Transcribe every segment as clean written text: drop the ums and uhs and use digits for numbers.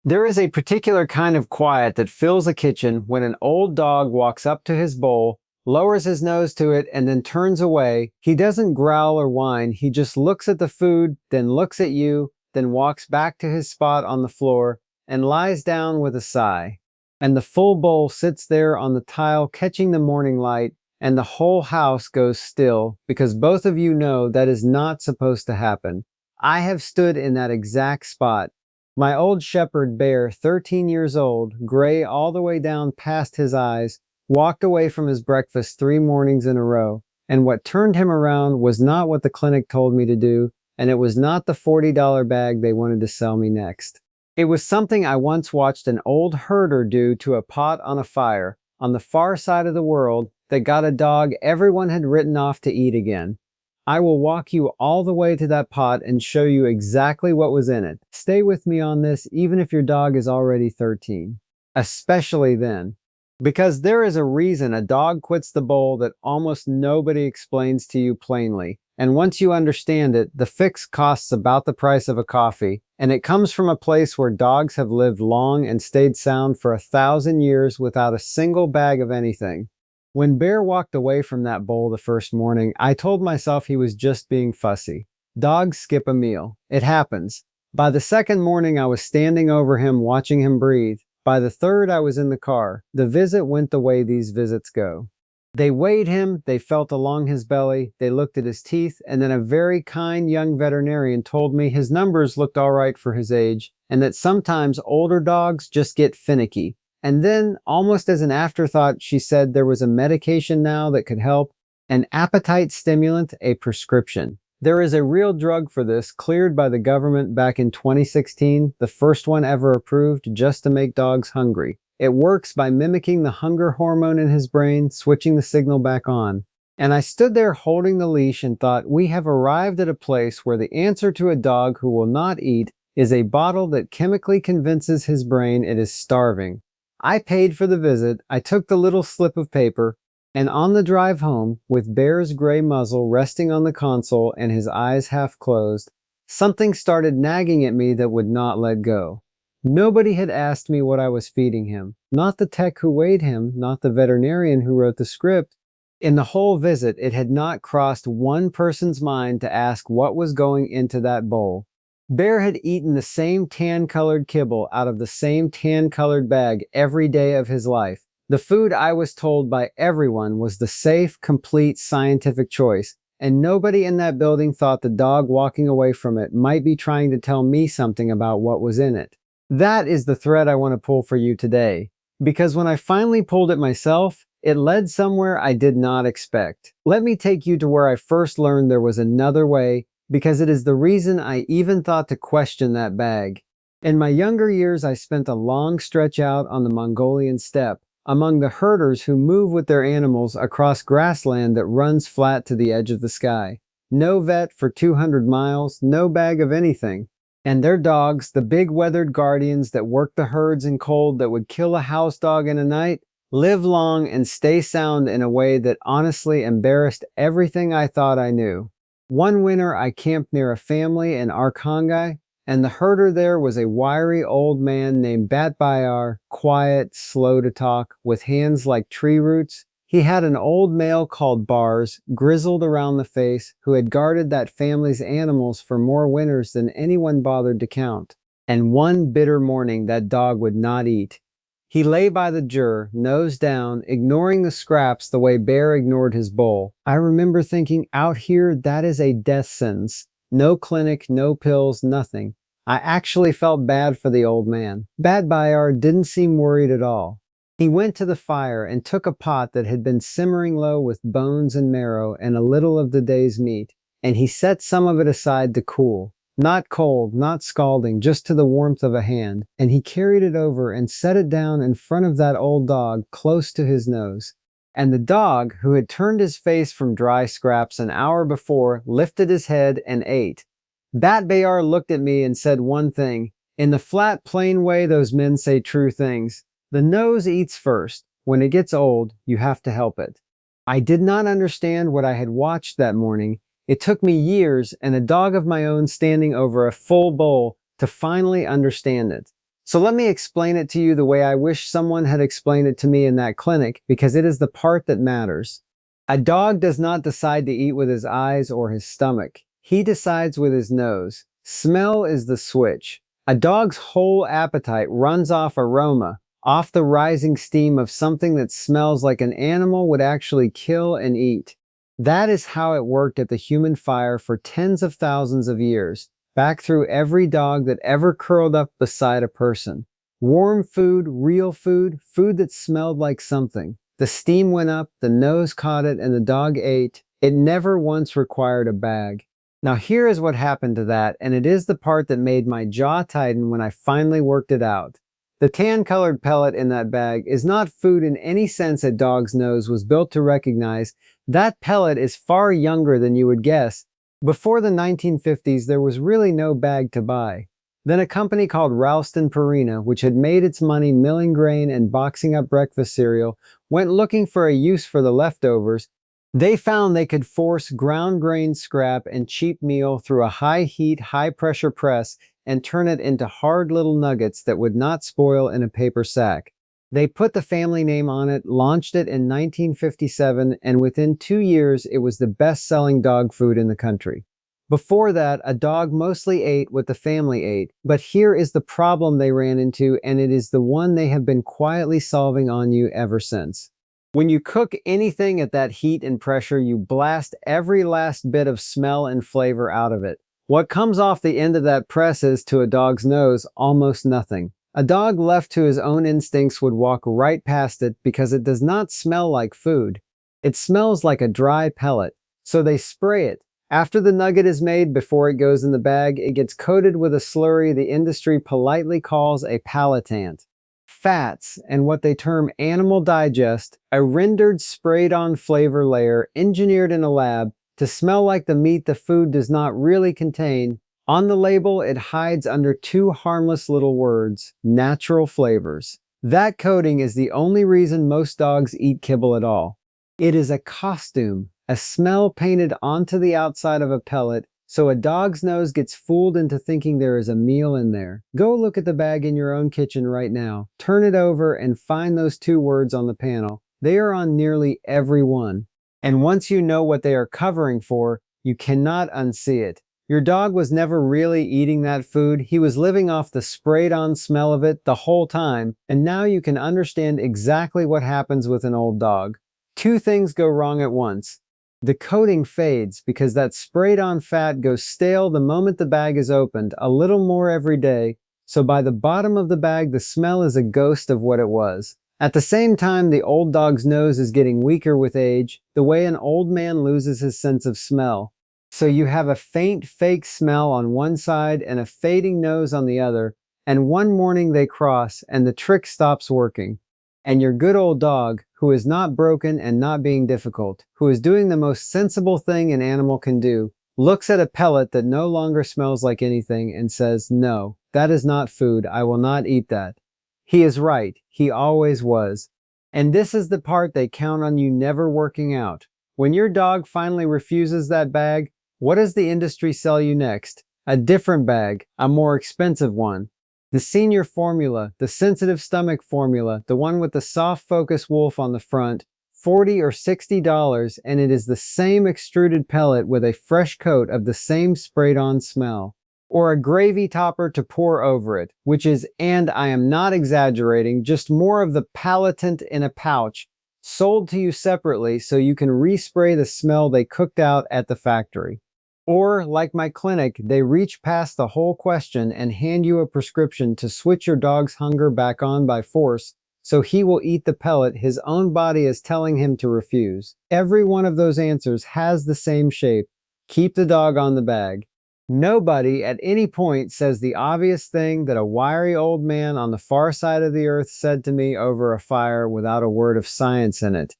There is a particular kind of quiet that fills a kitchen when an old dog walks up to his bowl, lowers his nose to it, and then turns away. He doesn't growl or whine, he just looks at the food, then looks at you, then walks back to his spot on the floor and lies down with a sigh. And the full bowl sits there on the tile catching the morning light, and the whole house goes still because both of you know that is not supposed to happen. I have stood in that exact spot. My old shepherd bear, 13 years old, gray all the way down past his eyes, walked away from his breakfast 3 mornings in a row, and what turned him around was not what the clinic told me to do, and it was not the $40 bag they wanted to sell me next. It was something I once watched an old herder do to a pot on a fire on the far side of the world that got a dog everyone had written off to eat again. I will walk you all the way to that pot and show you exactly what was in it. Stay with me on this even if your dog is already 13. Especially then. Because there is a reason a dog quits the bowl that almost nobody explains to you plainly. And once you understand it, the fix costs about the price of a coffee, and it comes from a place where dogs have lived long and stayed sound for 1,000 years without a single bag of anything. When Bear walked away from that bowl the first morning, I told myself he was just being fussy. Dogs skip a meal. It happens. By the second morning, I was standing over him, watching him breathe. By the third, I was in the car. The visit went the way these visits go. They weighed him, they felt along his belly, they looked at his teeth, and then a very kind young veterinarian told me his numbers looked all right for his age, and that sometimes older dogs just get finicky. And then, almost as an afterthought, she said there was a medication now that could help, an appetite stimulant, a prescription. There is a real drug for this, cleared by the government back in 2016, the first one ever approved just to make dogs hungry. It works by mimicking the hunger hormone in his brain, switching the signal back on. And I stood there holding the leash and thought, we have arrived at a place where the answer to a dog who will not eat is a bottle that chemically convinces his brain it is starving. I paid for the visit, I took the little slip of paper, and on the drive home, with Bear's gray muzzle resting on the console and his eyes half closed, something started nagging at me that would not let go. Nobody had asked me what I was feeding him. Not the tech who weighed him, not the veterinarian who wrote the script. In the whole visit, it had not crossed one person's mind to ask what was going into that bowl. Bear had eaten the same tan-colored kibble out of the same tan-colored bag every day of his life. The food, I was told by everyone, was the safe, complete, scientific choice, and nobody in that building thought the dog walking away from it might be trying to tell me something about what was in it. That is the thread I want to pull for you today, because when I finally pulled it myself, it led somewhere I did not expect. Let me take you to where I first learned there was another way, because it is the reason I even thought to question that bag. In my younger years, I spent a long stretch out on the Mongolian steppe, among the herders who move with their animals across grassland that runs flat to the edge of the sky. No vet for 200 miles, no bag of anything. And their dogs, the big weathered guardians that work the herds in cold that would kill a house dog in a night, live long and stay sound in a way that honestly embarrassed everything I thought I knew. One winter, I camped near a family in Arkhangai, and the herder there was a wiry old man named Batbayar, quiet, slow to talk, with hands like tree roots. He had an old male called Bars, grizzled around the face, who had guarded that family's animals for more winters than anyone bothered to count. And one bitter morning, that dog would not eat. He lay by the jur, nose down, ignoring the scraps the way Bear ignored his bowl. I remember thinking, out here, that is a death sentence. No clinic, no pills, nothing. I actually felt bad for the old man. Bad Bayard didn't seem worried at all. He went to the fire and took a pot that had been simmering low with bones and marrow and a little of the day's meat, and he set some of it aside to cool. Not cold, not scalding, just to the warmth of a hand, and he carried it over and set it down in front of that old dog close to his nose. And the dog, who had turned his face from dry scraps an hour before, lifted his head and ate. Bat Bayar looked at me and said one thing, in the flat, plain way those men say true things. The nose eats first. When it gets old, you have to help it. I did not understand what I had watched that morning. It took me years and a dog of my own standing over a full bowl to finally understand it. So let me explain it to you the way I wish someone had explained it to me in that clinic, because it is the part that matters. A dog does not decide to eat with his eyes or his stomach. He decides with his nose. Smell is the switch. A dog's whole appetite runs off aroma, off the rising steam of something that smells like an animal would actually kill and eat. That is how it worked at the human fire for tens of thousands of years, back through every dog that ever curled up beside a person. Warm food, real food, food that smelled like something. The steam went up, the nose caught it, and the dog ate. It never once required a bag. Now here is what happened to that, and it is the part that made my jaw tighten when I finally worked it out. The tan-colored pellet in that bag is not food in any sense a dog's nose was built to recognize. That pellet is far younger than you would guess. Before the 1950s, there was really no bag to buy. Then a company called Ralston Purina, which had made its money milling grain and boxing up breakfast cereal, went looking for a use for the leftovers. They found they could force ground grain scrap and cheap meal through a high-heat, high-pressure press and turn it into hard little nuggets that would not spoil in a paper sack. They put the family name on it, launched it in 1957, and within 2 years, it was the best-selling dog food in the country. Before that, a dog mostly ate what the family ate, but here is the problem they ran into, and it is the one they have been quietly solving on you ever since. When you cook anything at that heat and pressure, you blast every last bit of smell and flavor out of it. What comes off the end of that press is, to a dog's nose, almost nothing. A dog left to his own instincts would walk right past it because it does not smell like food. It smells like a dry pellet, so they spray it. After the nugget is made, before it goes in the bag, it gets coated with a slurry the industry politely calls a palettant. Fats, and what they term animal digest, a rendered sprayed-on flavor layer engineered in a lab to smell like the meat the food does not really contain. On the label, it hides under two harmless little words: natural flavors. That coating is the only reason most dogs eat kibble at all. It is a costume, a smell painted onto the outside of a pellet, so a dog's nose gets fooled into thinking there is a meal in there. Go look at the bag in your own kitchen right now. Turn it over and find those two words on the panel. They are on nearly every one. And once you know what they are covering for, you cannot unsee it. Your dog was never really eating that food. He was living off the sprayed-on smell of it the whole time, and now you can understand exactly what happens with an old dog. Two things go wrong at once. The coating fades because that sprayed-on fat goes stale the moment the bag is opened, a little more every day, so by the bottom of the bag the smell is a ghost of what it was. At the same time, the old dog's nose is getting weaker with age, the way an old man loses his sense of smell. So you have a faint, fake smell on one side and a fading nose on the other, and one morning they cross and the trick stops working. And your good old dog, who is not broken and not being difficult, who is doing the most sensible thing an animal can do, looks at a pellet that no longer smells like anything and says, "No, that is not food. I will not eat that." He is right. He always was. And this is the part they count on you never working out. When your dog finally refuses that bag, what does the industry sell you next? A different bag, a more expensive one. The senior formula, the sensitive stomach formula, the one with the soft focus wolf on the front, $40 or $60, and it is the same extruded pellet with a fresh coat of the same sprayed-on smell. Or a gravy topper to pour over it, which is, and I am not exaggerating, just more of the palettant in a pouch, sold to you separately so you can respray the smell they cooked out at the factory. Or, like my clinic, they reach past the whole question and hand you a prescription to switch your dog's hunger back on by force, so he will eat the pellet his own body is telling him to refuse. Every one of those answers has the same shape: keep the dog on the bag. Nobody at any point says the obvious thing that a wiry old man on the far side of the earth said to me over a fire without a word of science in it.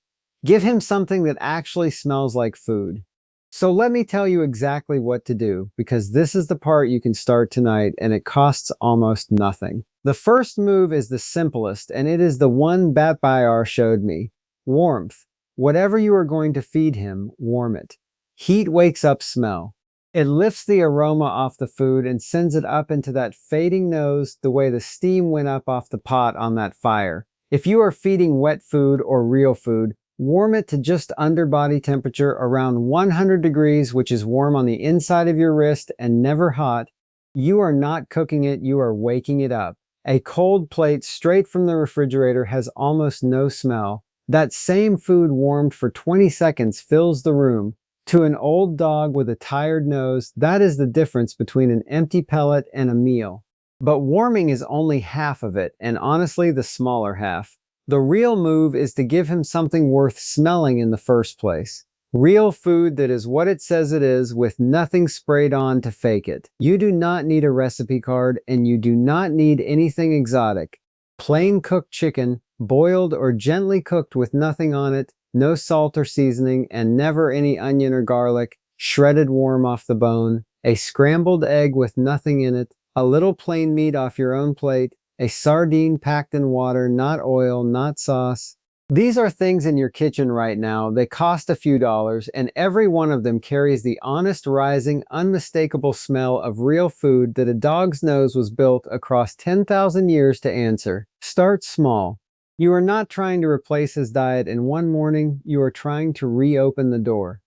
Give him something that actually smells like food. So let me tell you exactly what to do, because this is the part you can start tonight and it costs almost nothing. The first move is the simplest, and it is the one Bat Bayar showed me. Warmth. Whatever you are going to feed him, warm it. Heat wakes up smell. It lifts the aroma off the food and sends it up into that fading nose the way the steam went up off the pot on that fire. If you are feeding wet food or real food, warm it to just under body temperature around 100 degrees, which is warm on the inside of your wrist and never hot. You are not cooking it, you are waking it up. A cold plate straight from the refrigerator has almost no smell. That same food warmed for 20 seconds fills the room. To an old dog with a tired nose, that is the difference between an empty pellet and a meal. But warming is only half of it, and honestly the smaller half. The real move is to give him something worth smelling in the first place. Real food that is what it says it is, with nothing sprayed on to fake it. You do not need a recipe card, and you do not need anything exotic. Plain cooked chicken, boiled or gently cooked with nothing on it, no salt or seasoning, and never any onion or garlic, shredded warm off the bone, a scrambled egg with nothing in it, a little plain meat off your own plate, a sardine packed in water, not oil, not sauce. These are things in your kitchen right now. They cost a few dollars, and every one of them carries the honest, rising, unmistakable smell of real food that a dog's nose was built across 10,000 years to answer. Start small. You are not trying to replace his diet in one morning, you are trying to reopen the door.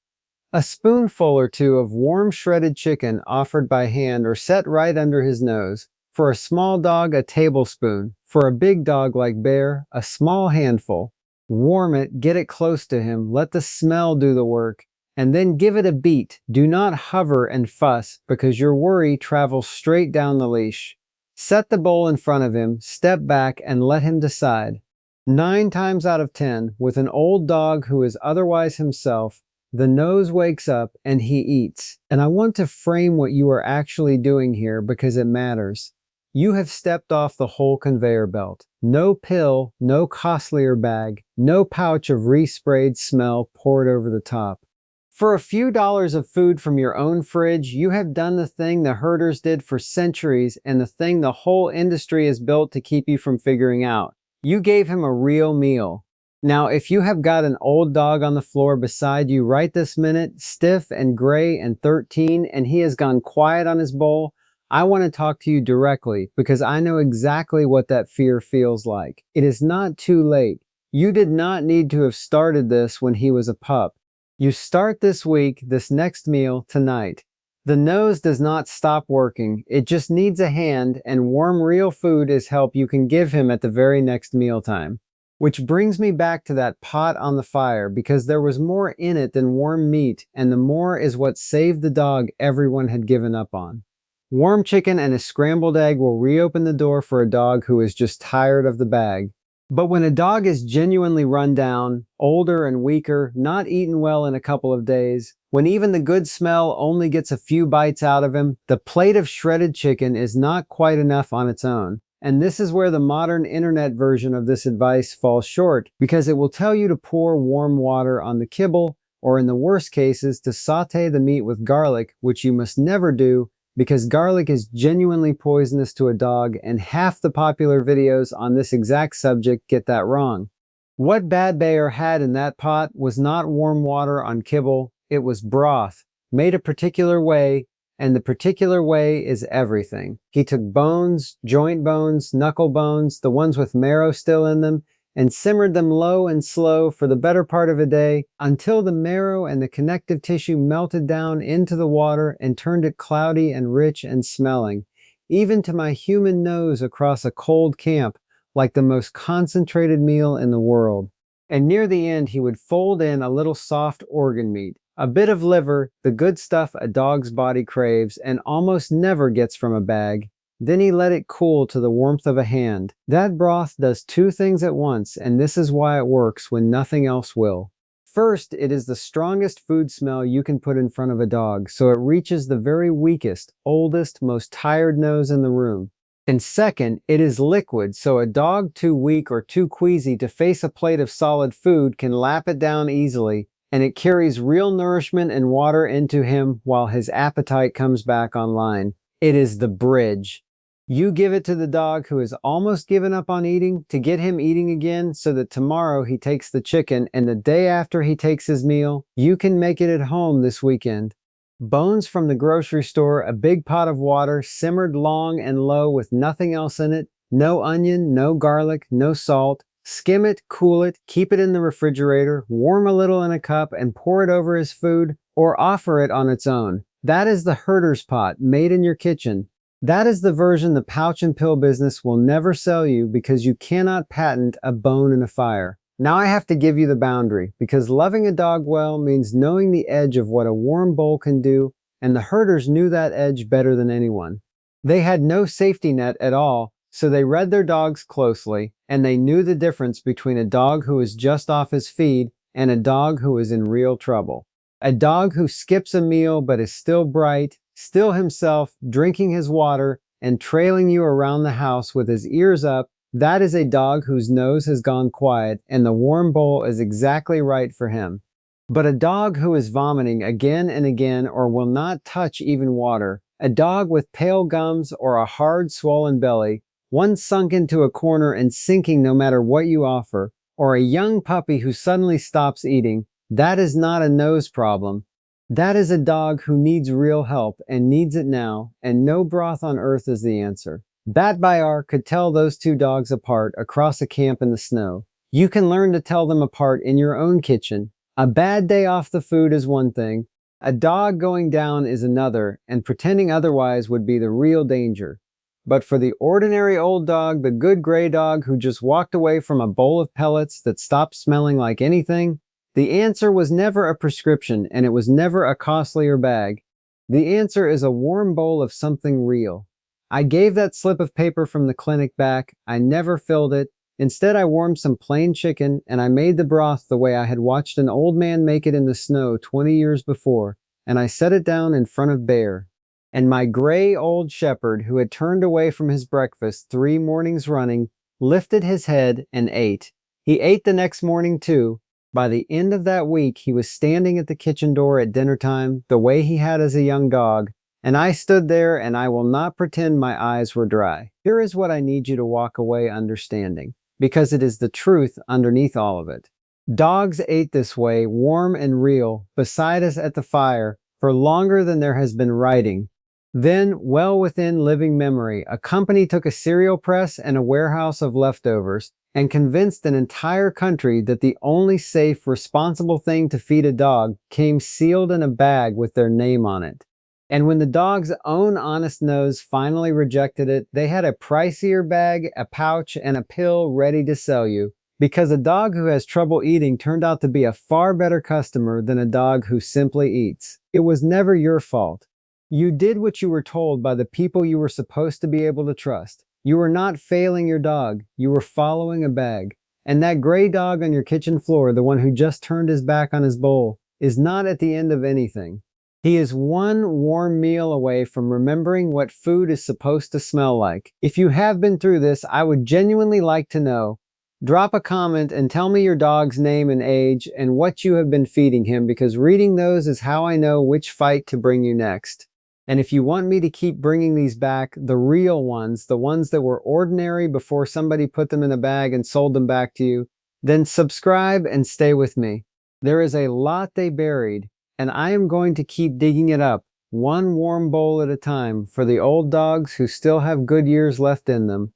A spoonful or two of warm shredded chicken offered by hand or set right under his nose. For a small dog, a tablespoon. For a big dog like Bear, a small handful. Warm it, get it close to him, let the smell do the work, and then give it a beat. Do not hover and fuss, because your worry travels straight down the leash. Set the bowl in front of him, step back, and let him decide. 9 times out of 10, with an old dog who is otherwise himself, the nose wakes up and he eats. And I want to frame what you are actually doing here because it matters. You have stepped off the whole conveyor belt. No pill, no costlier bag, no pouch of resprayed smell poured over the top. For a few dollars of food from your own fridge, you have done the thing the herders did for centuries and the thing the whole industry is built to keep you from figuring out. You gave him a real meal. Now, if you have got an old dog on the floor beside you right this minute, stiff and gray and 13, and he has gone quiet on his bowl, I want to talk to you directly because I know exactly what that fear feels like. It is not too late. You did not need to have started this when he was a pup. You start this week, this next meal, tonight. The nose does not stop working. It just needs a hand, and warm real food is help you can give him at the very next mealtime. Which brings me back to that pot on the fire, because there was more in it than warm meat, and the more is what saved the dog everyone had given up on. Warm chicken and a scrambled egg will reopen the door for a dog who is just tired of the bag. But when a dog is genuinely run down, older and weaker, not eaten well in a couple of days, when even the good smell only gets a few bites out of him, the plate of shredded chicken is not quite enough on its own. And this is where the modern internet version of this advice falls short, because it will tell you to pour warm water on the kibble, or in the worst cases, to saute the meat with garlic, which you must never do, because garlic is genuinely poisonous to a dog, and half the popular videos on this exact subject get that wrong. What Bad Bear had in that pot was not warm water on kibble, it was broth, made a particular way, and the particular way is everything. He took bones, joint bones, knuckle bones, the ones with marrow still in them, and simmered them low and slow for the better part of a day until the marrow and the connective tissue melted down into the water and turned it cloudy and rich and smelling, even to my human nose across a cold camp, like the most concentrated meal in the world. And near the end, he would fold in a little soft organ meat, a bit of liver, the good stuff a dog's body craves and almost never gets from a bag. Then he let it cool to the warmth of a hand. That broth does 2 things at once, and this is why it works when nothing else will. First, it is the strongest food smell you can put in front of a dog, so it reaches the very weakest, oldest, most tired nose in the room. And second, it is liquid, so a dog too weak or too queasy to face a plate of solid food can lap it down easily, and it carries real nourishment and water into him while his appetite comes back online. It is the bridge. You give it to the dog who has almost given up on eating to get him eating again so that tomorrow he takes the chicken and the day after he takes his meal, you can make it at home this weekend. Bones from the grocery store, a big pot of water, simmered long and low with nothing else in it, no onion, no garlic, no salt. Skim it, cool it, keep it in the refrigerator, warm a little in a cup, and pour it over his food, or offer it on its own. That is the herder's pot, made in your kitchen. That is the version the pouch and pill business will never sell you because you cannot patent a bone in a fire. Now I have to give you the boundary, because loving a dog well means knowing the edge of what a warm bowl can do, and the herders knew that edge better than anyone. They had no safety net at all, so they read their dogs closely, and they knew the difference between a dog who is just off his feed and a dog who is in real trouble. A dog who skips a meal but is still bright, still himself, drinking his water, and trailing you around the house with his ears up, that is a dog whose nose has gone quiet and the warm bowl is exactly right for him. But a dog who is vomiting again and again or will not touch even water, a dog with pale gums or a hard swollen belly, one sunk into a corner and sinking no matter what you offer, or a young puppy who suddenly stops eating, that is not a nose problem. That is a dog who needs real help and needs it now, and no broth on earth is the answer. Bat Bayar could tell those two dogs apart across a camp in the snow. You can learn to tell them apart in your own kitchen. A bad day off the food is one thing, a dog going down is another, and pretending otherwise would be the real danger. But for the ordinary old dog, the good gray dog who just walked away from a bowl of pellets that stopped smelling like anything, the answer was never a prescription and it was never a costlier bag. The answer is a warm bowl of something real. I gave that slip of paper from the clinic back. I never filled it. Instead, I warmed some plain chicken and I made the broth the way I had watched an old man make it in the snow 20 years before, and I set it down in front of Bear. And my gray old shepherd, who had turned away from his breakfast 3 mornings running, lifted his head and ate. He ate the next morning too. By the end of that week, he was standing at the kitchen door at dinner time, the way he had as a young dog, and I stood there and I will not pretend my eyes were dry. Here is what I need you to walk away understanding, because it is the truth underneath all of it. Dogs ate this way, warm and real, beside us at the fire, for longer than there has been writing. Then, well within living memory, a company took a cereal press and a warehouse of leftovers, and convinced an entire country that the only safe, responsible thing to feed a dog came sealed in a bag with their name on it. And when the dog's own honest nose finally rejected it, they had a pricier bag, a pouch, and a pill ready to sell you, because a dog who has trouble eating turned out to be a far better customer than a dog who simply eats. It was never your fault. You did what you were told by the people you were supposed to be able to trust. You were not failing your dog, you were following a bag. And that gray dog on your kitchen floor, the one who just turned his back on his bowl, is not at the end of anything. He is one warm meal away from remembering what food is supposed to smell like. If you have been through this, I would genuinely like to know. Drop a comment and tell me your dog's name and age and what you have been feeding him, because reading those is how I know which fight to bring you next. And if you want me to keep bringing these back, the real ones, the ones that were ordinary before somebody put them in a bag and sold them back to you, then subscribe and stay with me. There is a lot they buried, and I am going to keep digging it up, one warm bowl at a time, for the old dogs who still have good years left in them.